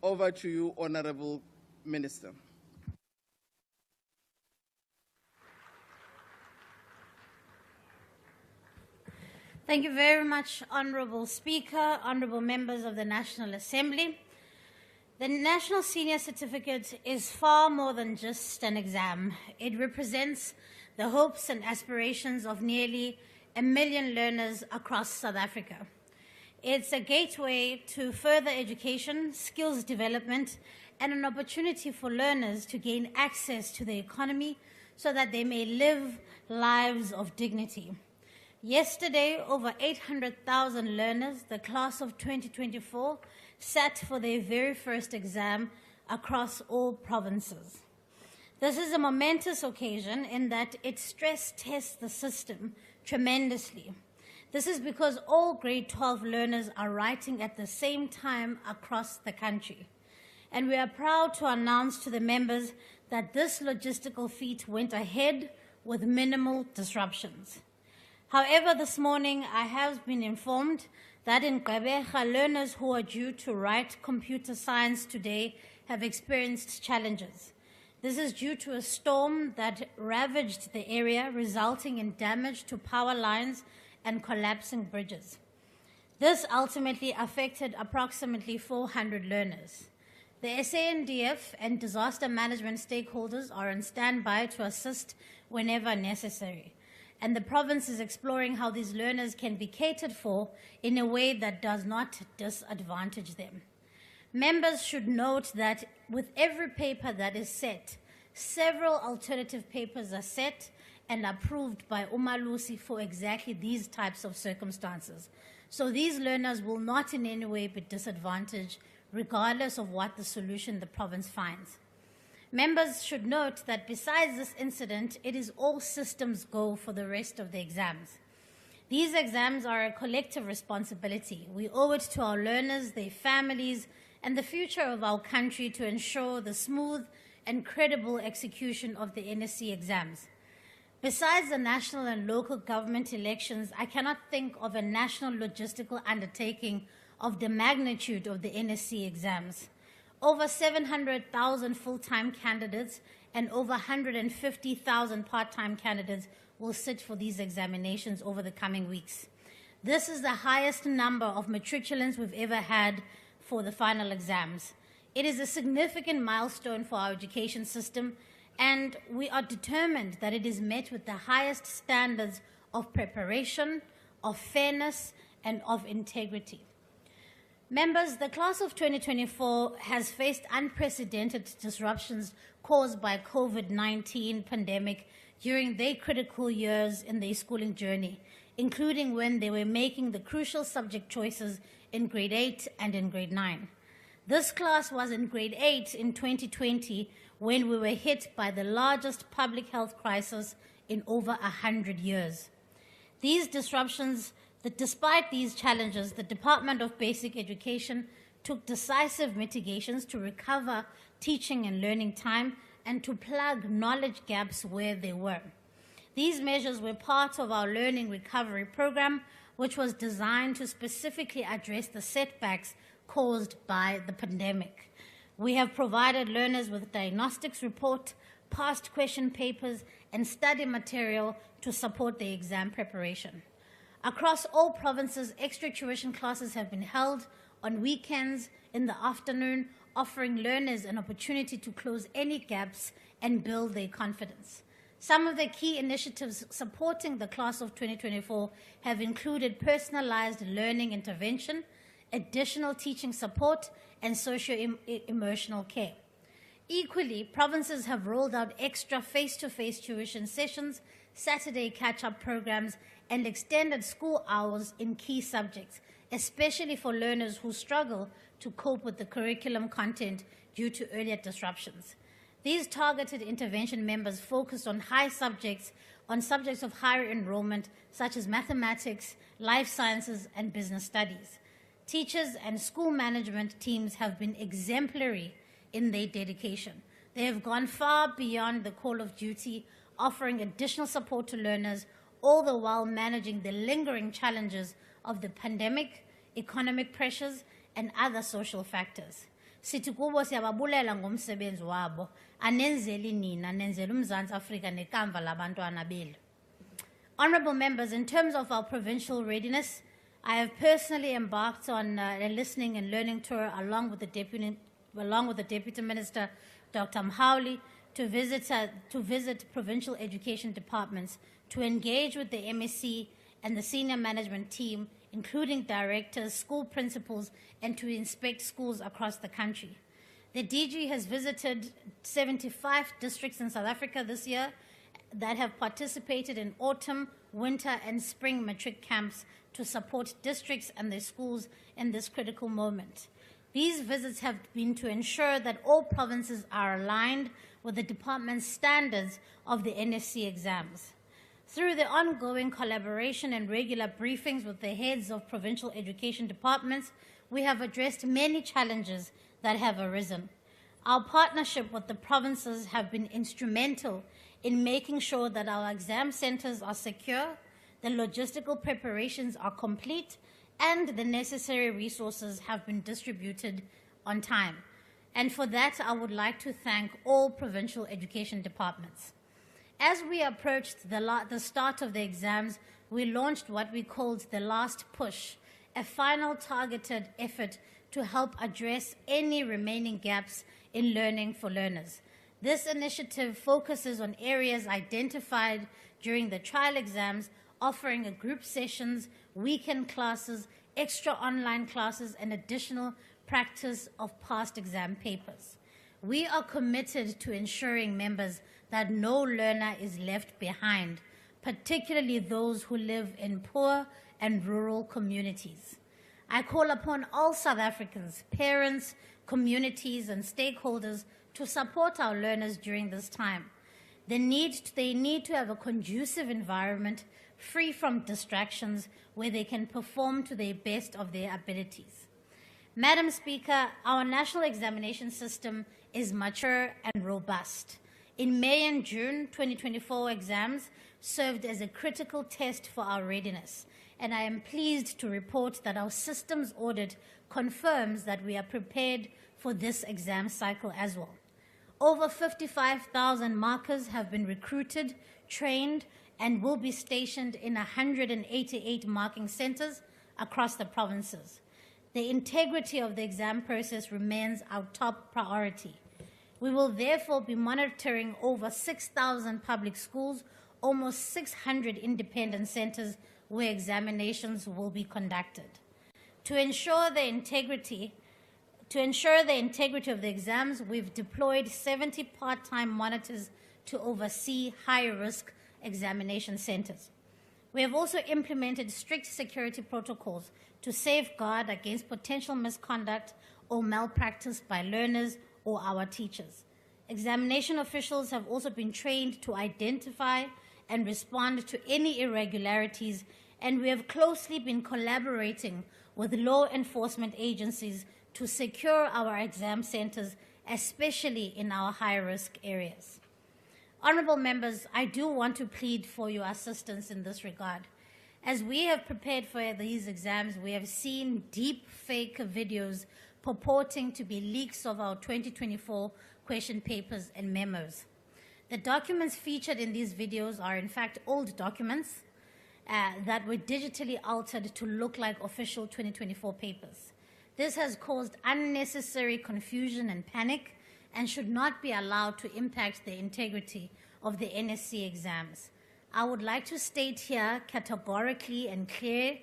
Over to you, Honorable Minister. Thank you very much, Honourable Speaker, Honourable Members of the National Assembly. The National Senior Certificate is far more than just an exam. It represents the hopes and aspirations of nearly 1 million learners across South Africa. It's a gateway to further education, skills development, and an opportunity for learners to gain access to the economy so that they may live lives of dignity. Yesterday, over 800,000 learners, the class of 2024, sat for their very first exam across all provinces. This is a momentous occasion in that it stress tests the system tremendously. This is because all grade 12 learners are writing at the same time across the country. And we are proud to announce to the members that this logistical feat went ahead with minimal disruptions. However, this morning I have been informed that in Gqeberha, learners who are due to write computer science today have experienced challenges. This is due to a storm that ravaged the area, resulting in damage to power lines and collapsing bridges. This ultimately affected approximately 400 learners. The SANDF and disaster management stakeholders are on standby to assist whenever necessary. And the province is exploring how these learners can be catered for in a way that does not disadvantage them. Members should note that with every paper that is set, several alternative papers are set and approved by Umalusi for exactly these types of circumstances. So these learners will not in any way be disadvantaged regardless of what the solution the province finds. Members should note that besides this incident, it is all systems go for the rest of the exams. These exams are a collective responsibility. We owe it to our learners, their families, and the future of our country to ensure the smooth and credible execution of the NSC exams. Besides the national and local government elections, I cannot think of a national logistical undertaking of the magnitude of the NSC exams. Over 700,000 full-time candidates and over 150,000 part-time candidates will sit for these examinations over the coming weeks. This is the highest number of matriculants we've ever had for the final exams. It is a significant milestone for our education system, and we are determined that it is met with the highest standards of preparation, of fairness, and of integrity. Members, the class of 2024 has faced unprecedented disruptions caused by COVID-19 pandemic during their critical years in their schooling journey, including when they were making the crucial subject choices in grade 8 and in grade 9. This class was in grade 8 in 2020 when we were hit by the largest public health crisis in over 100 years. These disruptions Despite these challenges, the Department of Basic Education took decisive mitigations to recover teaching and learning time and to plug knowledge gaps where they were. These measures were part of our learning recovery program, which was designed to specifically address the setbacks caused by the pandemic. We have provided learners with diagnostics report, past question papers, and study material to support their exam preparation. Across all provinces, extra tuition classes have been held on weekends in the afternoon, offering learners an opportunity to close any gaps and build their confidence. Some of the key initiatives supporting the class of 2024 have included personalized learning intervention, additional teaching support, and socio-emotional care. Equally, provinces have rolled out extra face-to-face tuition sessions, Saturday catch-up programs, and extended school hours in key subjects, especially for learners who struggle to cope with the curriculum content due to earlier disruptions. These targeted intervention members focused on subjects of higher enrollment, such as mathematics, life sciences, and business studies. Teachers and school management teams have been exemplary in their dedication. They have gone far beyond the call of duty, offering additional support to learners, all the while managing the lingering challenges of the pandemic, economic pressures, and other social factors. sithi kubo siyababulela ngomsebenzi wabo, anenzeli nina, nenzela uMzantsi Afrika nekamva labantwana belu. Honorable members, in terms of our provincial readiness, I have personally embarked on a listening and learning tour along with the Deputy Minister, Dr. Mhauli, to visit provincial education departments, to engage with the MSc and the senior management team, including directors, school principals, and to inspect schools across the country. The DG has visited 75 districts in South Africa this year that have participated in autumn, winter, and spring matric camps to support districts and their schools in this critical moment. These visits have been to ensure that all provinces are aligned with the department's standards of the NSC exams. Through the ongoing collaboration and regular briefings with the heads of provincial education departments, we have addressed many challenges that have arisen. Our partnership with the provinces have been instrumental in making sure that our exam centers are secure, the logistical preparations are complete, and the necessary resources have been distributed on time. And for that, I would like to thank all provincial education departments. As we approached the start of the exams, we launched what we called the last push, a final targeted effort to help address any remaining gaps in learning for learners. This initiative focuses on areas identified during the trial exams, offering a group sessions, weekend classes, extra online classes, and additional practice of past exam papers. We are committed to ensuring members that no learner is left behind, particularly those who live in poor and rural communities. I call upon all South Africans, parents, communities, and stakeholders to support our learners during this time. They need to have a conducive environment free from distractions where they can perform to the best of their abilities. Madam Speaker, our national examination system is mature and robust. In May and June 2024 exams served as a critical test for our readiness, and I am pleased to report that our systems audit confirms that we are prepared for this exam cycle as well. Over 55,000 markers have been recruited, trained, and will be stationed in 188 marking centers across the provinces. The integrity of the exam process remains our top priority. We will therefore be monitoring over 6,000 public schools, almost 600 independent centers where examinations will be conducted. To ensure the integrity of the exams, we've deployed 70 part-time monitors to oversee high-risk examination centers. We have also implemented strict security protocols to safeguard against potential misconduct or malpractice by learners or our teachers. Examination officials have also been trained to identify and respond to any irregularities, and we have closely been collaborating with law enforcement agencies to secure our exam centers, especially in our high-risk areas. Honourable members, I do want to plead for your assistance in this regard. As we have prepared for these exams, we have seen deep fake videos purporting to be leaks of our 2024 question papers and memos. The documents featured in these videos are in fact old documents that were digitally altered to look like official 2024 papers. This has caused unnecessary confusion and panic and should not be allowed to impact the integrity of the NSC exams. I would like to state here categorically and clear,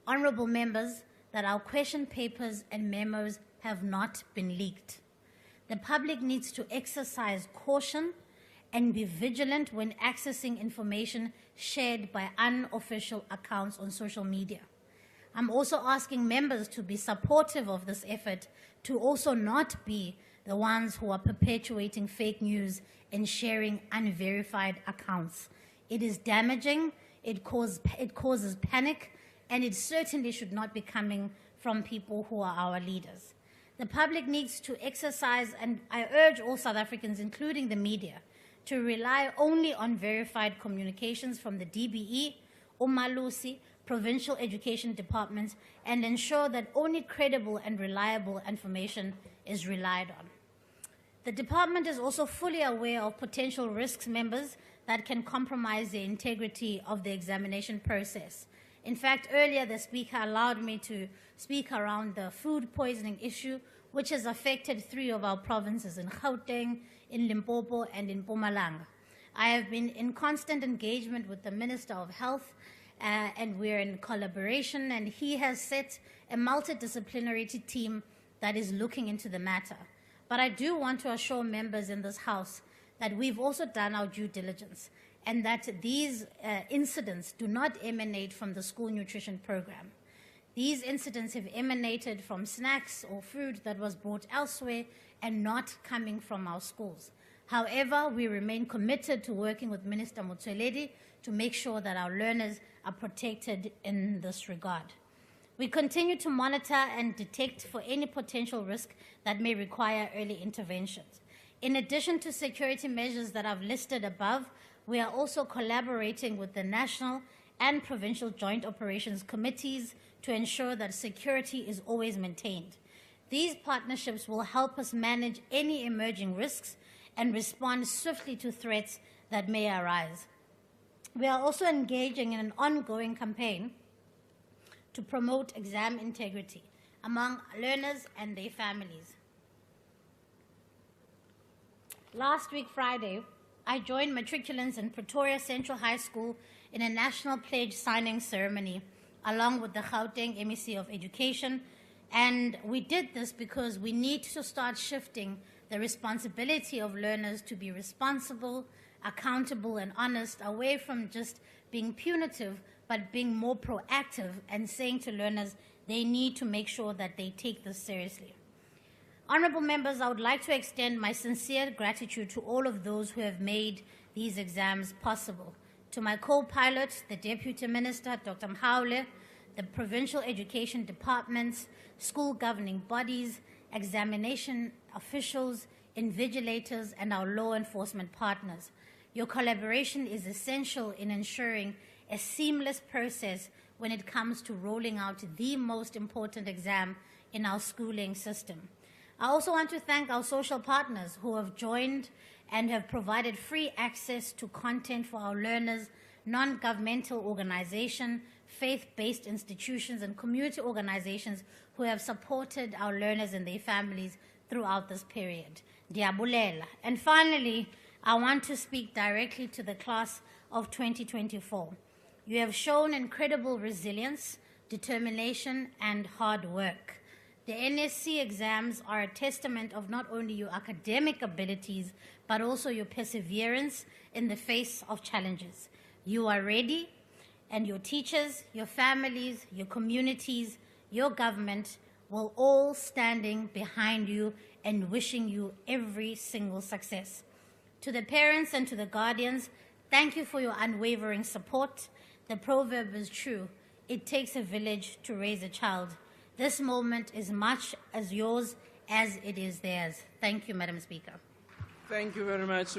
honourable members, that our question papers and memos have not been leaked. The public needs to exercise caution and be vigilant when accessing information shared by unofficial accounts on social media. I'm also asking members to be supportive of this effort, to also not be the ones who are perpetuating fake news and sharing unverified accounts. It is damaging, it causes panic, and it certainly should not be coming from people who are our leaders. The public needs to exercise, and I urge all South Africans, including the media, to rely only on verified communications from the DBE, Umalusi, provincial education departments, and ensure that only credible and reliable information is relied on. The department is also fully aware of potential risks, members, that can compromise the integrity of the examination process. In fact, earlier the speaker allowed me to speak around the food poisoning issue, which has affected 3 of our provinces, in Gauteng, in Limpopo, and in Mpumalanga. I have been in constant engagement with the Minister of Health, and we're in collaboration, and he has set a multidisciplinary team that is looking into the matter. But I do want to assure members in this House that we've also done our due diligence, and that these incidents do not emanate from the school nutrition program. These incidents have emanated from snacks or food that was brought elsewhere and not coming from our schools. However, we remain committed to working with Minister Motsoaledi to make sure that our learners are protected in this regard. We continue to monitor and detect for any potential risk that may require early interventions. In addition to security measures that I've listed above, we are also collaborating with the national and provincial joint operations committees to ensure that security is always maintained. These partnerships will help us manage any emerging risks and respond swiftly to threats that may arise. We are also engaging in an ongoing campaign to promote exam integrity among learners and their families. Last week, Friday, I joined matriculants in Pretoria Central High School in a national pledge signing ceremony, along with the Gauteng MEC of Education. And we did this because we need to start shifting the responsibility of learners to be responsible, accountable, and honest, away from just being punitive, but being more proactive and saying to learners they need to make sure that they take this seriously. Honorable members, I would like to extend my sincere gratitude to all of those who have made these exams possible. To my co-pilot, the Deputy Minister, Dr. Mhaule, the provincial education departments, school governing bodies, examination officials, invigilators, and our law enforcement partners. Your collaboration is essential in ensuring a seamless process when it comes to rolling out the most important exam in our schooling system. I also want to thank our social partners who have joined and have provided free access to content for our learners, non-governmental organizations, faith-based institutions, and community organizations who have supported our learners and their families throughout this period. Diabulela. And finally, I want to speak directly to the class of 2024. You have shown incredible resilience, determination, and hard work. The NSC exams are a testament of not only your academic abilities, but also your perseverance in the face of challenges. You are ready, and your teachers, your families, your communities, your government will all standing behind you and wishing you every single success. To the parents and to the guardians, thank you for your unwavering support. The proverb is true. It takes a village to raise a child. This moment is much as yours as it is theirs. Thank you, Madam Speaker. Thank you very much.